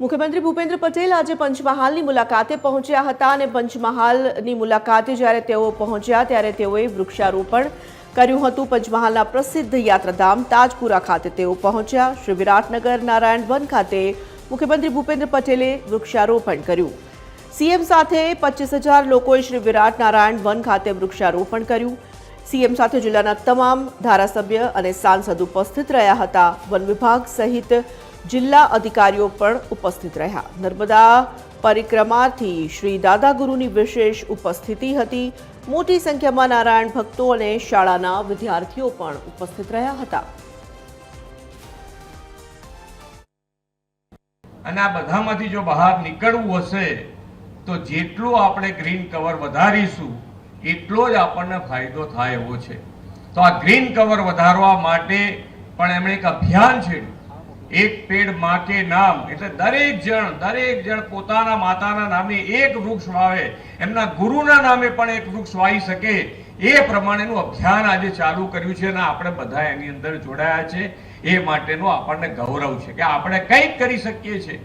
મુખ્યમંત્રી ભૂપેન્દ્ર પટેલ આજે પંચમહાલની મુલાકાતે પહોંચ્યા હતા અને પંચમહાલની મુલાકાતે જ્યારે તેઓ પહોંચ્યા ત્યારે તેઓએ વૃક્ષારોપણ કર્યું હતું। પંચમહાલના પ્રસિદ્ધ યાત્રાધામ તાજપુરા ખાતે તેઓ પહોંચ્યા। શ્રી વિરાટનગર નારાયણ વન ખાતે મુખ્યમંત્રી ભૂપેન્દ્ર પટેલે વૃક્ષારોપણ કર્યું। સીએમ સાથે 25,000 લોકોએ શ્રી વિરાટ નારાયણ વન ખાતે વૃક્ષારોપણ કર્યું। સીએમ સાથે જિલ્લાના તમામ ધારાસભ્ય અને સાંસદ ઉપસ્થિત રહ્યા હતા। વન વિભાગ સહિત જિલ્લા અધિકારીઓ પણ ઉપસ્થિત રહ્યા। નર્મદા પરિક્રમાથી શ્રી દાદાગુરુની વિશેષ ઉપસ્થિતિ હતી। મોટી સંખ્યામાં નારાયણ ભક્તો અને શાળાના વિદ્યાર્થીઓ પણ ઉપસ્થિત રહ્યા હતા। અને આ બધામાંથી જો બહાર નીકળવું હશે તો જેટલું આપણે ગ્રીન કવર વધારીશું એટલો જ આપણને ફાયદો થાય એવો છે। તો આ ગ્રીન કવર વધારવા માટે પણ એમણે એક અભિયાન છેડ્યું, એક પેડ માં કે નામ, એટલે દરેક જણ પોતાના માતાના નામે એક વૃક્ષ વાવે, એમના ગુરુના નામે પણ એક વૃક્ષ વાવી શકે એ પ્રમાણેનું અભિયાન આજે ચાલુ કર્યું છે અને આપણે બધા એની અંદર જોડાયા છે। એ માટેનું આપણને ગૌરવ છે કે આપણે કંઈક કરી શકીએ છીએ।